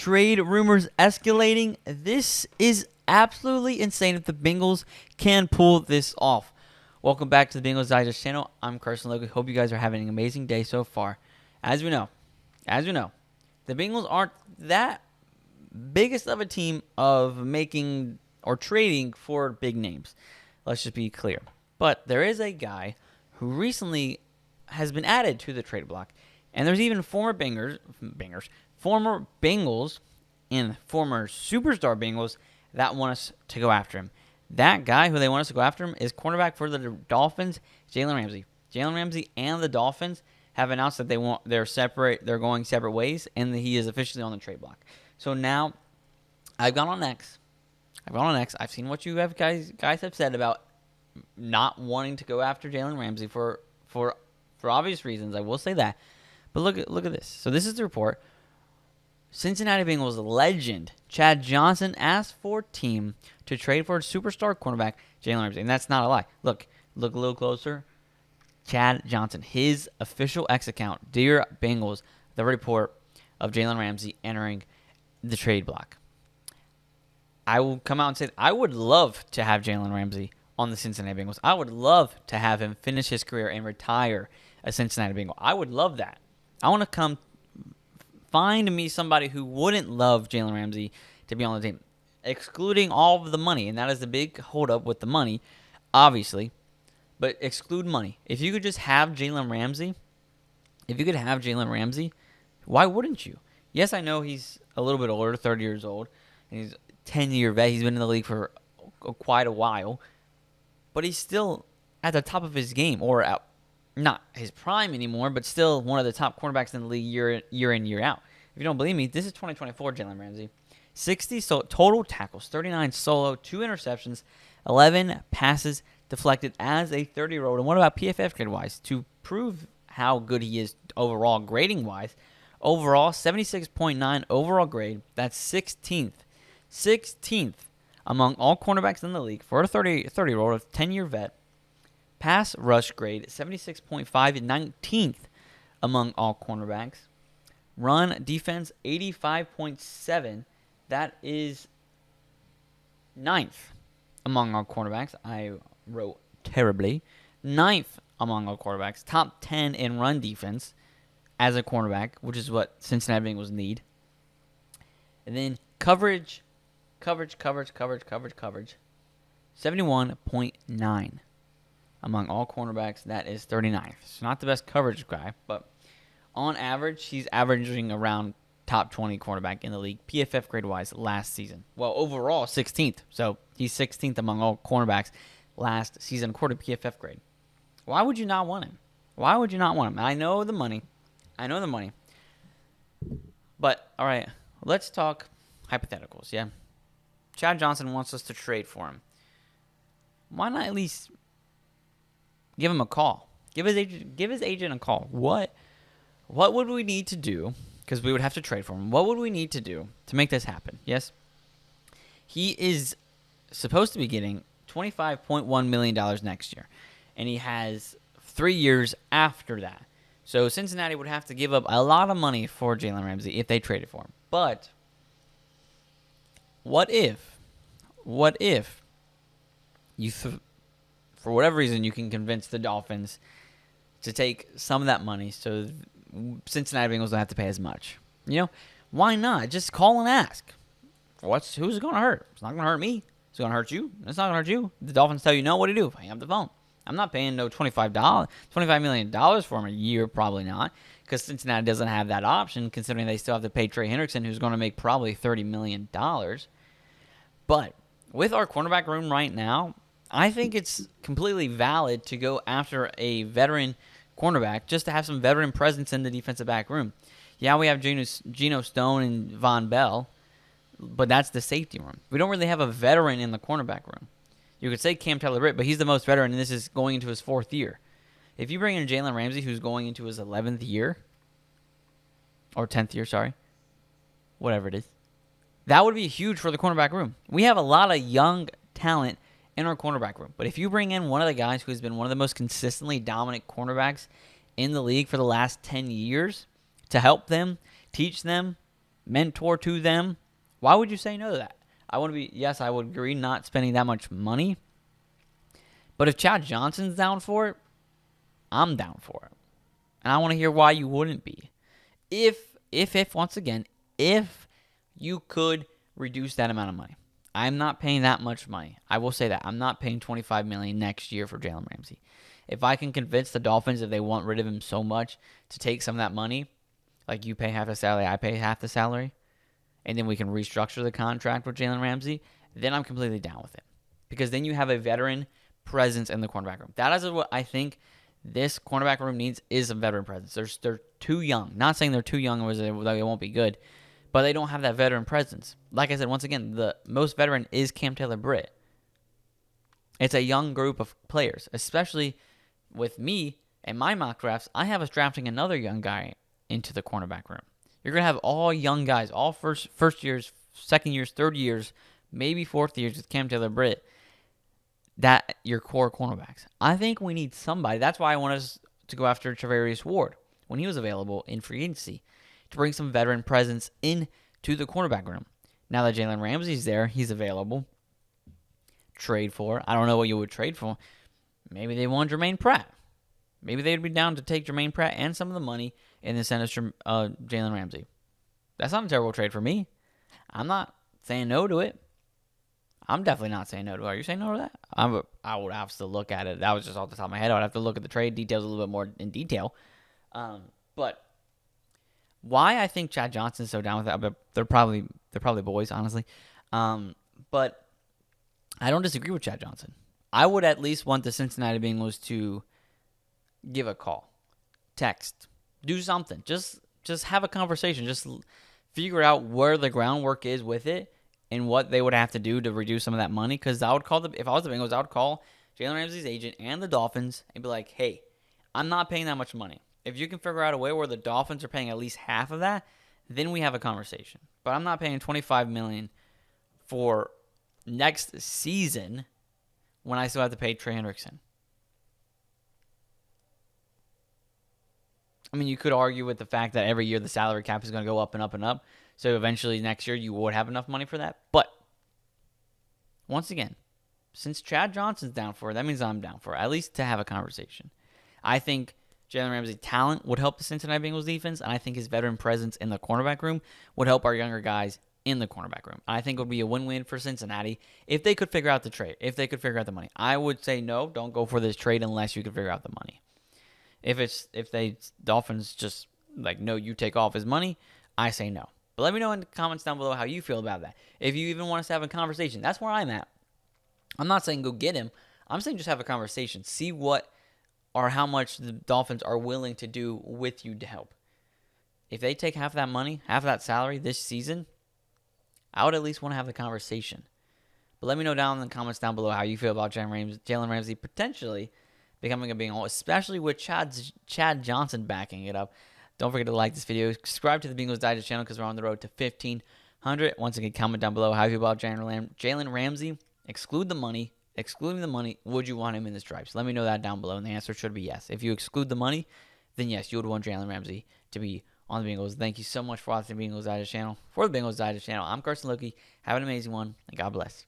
Trade rumors escalating. This is absolutely insane if the Bengals can pull this off. Welcome back to the Bengals Digest channel. I'm Carson Lokey. Hope you guys are having an amazing day so far. As we know, the Bengals aren't that biggest of a team of making or trading for big names. Let's just be clear. But there is a guy who recently has been added to the trade block. And there's even former Bengals and former superstar Bengals that want us to go after him. That guy who they want us to go after him is cornerback for the Dolphins, Jalen Ramsey. Jalen Ramsey and the Dolphins have announced that they're going separate ways, and that he is officially on the trade block. So now I've gone on X. I've seen what you have guys have said about not wanting to go after Jalen Ramsey for obvious reasons. I will say that. But look at this. So this is the report. Cincinnati Bengals legend Chad Johnson asked for team to trade for superstar cornerback Jalen Ramsey. And that's not a lie. Look a little closer. Chad Johnson, his official X account, Dear Bengals, the report of Jalen Ramsey entering the trade block. I will come out and say I would love to have Jalen Ramsey on the Cincinnati Bengals. I would love to have him finish his career and retire a Cincinnati Bengal. I would love that. I want to come find me somebody who wouldn't love Jalen Ramsey to be on the team, excluding all of the money, and that is the big holdup with the money, obviously. But exclude money. If you could just have Jalen Ramsey, why wouldn't you? Yes, I know he's a little bit older, 30 years old, and he's a 10-year vet. He's been in the league for quite a while, but he's still at the top of his game, or not his prime anymore, but still one of the top cornerbacks in the league year in, year out. If you don't believe me, this is 2024 Jalen Ramsey. 60 total tackles, 39 solo, 2 interceptions, 11 passes deflected as a 30-year-old. And what about PFF grade-wise? To prove how good he is overall grading-wise, overall, 76.9 overall grade. That's 16th among all cornerbacks in the league for a 30-year-old, a 10-year vet. Pass rush grade, 76.5, 19th among all cornerbacks. Run defense, 85.7. That is 9th among all cornerbacks. I wrote terribly. 9th among all quarterbacks. Top 10 in run defense as a cornerback, which is what Cincinnati Bengals need. And then coverage. 71.9 among all cornerbacks. That is 39th. So not the best coverage guy, but on average, he's averaging around top 20 cornerback in the league, PFF grade-wise, last season. Well, overall, 16th. So he's 16th among all cornerbacks last season, according to PFF grade. Why would you not want him? I know the money. But, all right, let's talk hypotheticals, yeah? Chad Johnson wants us to trade for him. Why not at least give him a call? Give his agent a call. What would we need to do? Because we would have to trade for him. What would we need to do to make this happen? Yes, he is supposed to be getting $25.1 million next year, and he has 3 years after that. So Cincinnati would have to give up a lot of money for Jalen Ramsey if they traded for him. But what if you, for whatever reason, you can convince the Dolphins to take some of that money so Cincinnati Bengals don't have to pay as much? You know, why not? Just call and ask. Who's it going to hurt? It's not going to hurt me. It's going to hurt you. It's not going to hurt you. The Dolphins tell you no, what do you do? Hang up the phone. I'm not paying no $25 million for him a year, probably not, because Cincinnati doesn't have that option, considering they still have to pay Trey Hendrickson, who's going to make probably $30 million. But with our cornerback room right now, I think it's completely valid to go after a veteran cornerback just to have some veteran presence in the defensive back room. Yeah, we have Geno Stone and Von Bell, but that's the safety room. We don't really have a veteran in the cornerback room. You could say Cam Taylor-Britt, but he's the most veteran, and this is going into his 4th year. If you bring in Jalen Ramsey, who's going into his 11th year, or 10th year, sorry, whatever it is, that would be huge for the cornerback room. We have a lot of young talent in our cornerback room, but if you bring in one of the guys who has been one of the most consistently dominant cornerbacks in the league for the last 10 years to help them, teach them, mentor to them, why would you say no to that? I would agree not spending that much money. But if Chad Johnson's down for it, I'm down for it. And I want to hear why you wouldn't be. If once again, if you could reduce that amount of money. I'm not paying that much money. I will say that. I'm not paying $25 million next year for Jalen Ramsey. If I can convince the Dolphins, if they want rid of him so much, to take some of that money, like you pay half the salary, I pay half the salary, and then we can restructure the contract with Jalen Ramsey, then I'm completely down with it. Because then you have a veteran presence in the cornerback room. That is what I think this cornerback room needs, is a veteran presence. They're too young. Not saying they're too young or they won't be good, but they don't have that veteran presence. Like I said, once again, the most veteran is Cam Taylor-Britt. It's a young group of players, especially with me and my mock drafts. I have us drafting another young guy into the cornerback room. You're going to have all young guys, all first years, second years, third years, maybe fourth years with Cam Taylor-Britt, that your core cornerbacks. I think we need somebody. That's why I want us to go after Travarius Ward when he was available in free agency, to bring some veteran presence into the cornerback room. Now that Jalen Ramsey's there, he's available. Trade for. I don't know what you would trade for. Maybe they want Jermaine Pratt. Maybe they'd be down to take Jermaine Pratt and some of the money and then send us Jalen Ramsey. That's not a terrible trade for me. I'm not saying no to it. I'm definitely not saying no to it. Are you saying no to that? I would have to look at it. That was just off the top of my head. I would have to look at the trade details a little bit more in detail. But why I think Chad Johnson's so down with that, but they're probably boys, honestly. But I don't disagree with Chad Johnson. I would at least want the Cincinnati Bengals to give a call, text, do something. Just have a conversation. Just figure out where the groundwork is with it and what they would have to do to reduce some of that money. Because I would call if I was the Bengals, I would call Jalen Ramsey's agent and the Dolphins and be like, hey, I'm not paying that much money. If you can figure out a way where the Dolphins are paying at least half of that, then we have a conversation. But I'm not paying $25 million for next season when I still have to pay Trey Hendrickson. I mean, you could argue with the fact that every year the salary cap is going to go up and up and up. So eventually next year you would have enough money for that. But once again, since Chad Johnson's down for it, that means I'm down for it, at least to have a conversation. I think Jalen Ramsey's talent would help the Cincinnati Bengals defense, and I think his veteran presence in the cornerback room would help our younger guys in the cornerback room. I think it would be a win-win for Cincinnati if they could figure out the trade, if they could figure out the money. I would say no, don't go for this trade unless you can figure out the money. If they Dolphins just like, no, you take all of his money, I say no. But let me know in the comments down below how you feel about that. If you even want us to have a conversation, that's where I'm at. I'm not saying go get him. I'm saying just have a conversation. See what or how much the Dolphins are willing to do with you to help. If they take half of that money, half of that salary this season, I would at least want to have the conversation. But let me know down in the comments down below how you feel about Jalen Ramsey potentially becoming a Bengal, especially with Chad Johnson backing it up. Don't forget to like this video. Subscribe to the Bengals Digest channel because we're on the road to 1,500. Once again, comment down below how you feel about Jalen Ramsey. Excluding the money, would you want him in the stripes? Let me know that down below, and the answer should be yes. If you exclude the money, then yes, you would want Jalen Ramsey to be on the Bengals. Thank you so much for watching the Bengals Digest channel. For the Bengals Digest channel, I'm Carson Lokey. Have an amazing one, and God bless.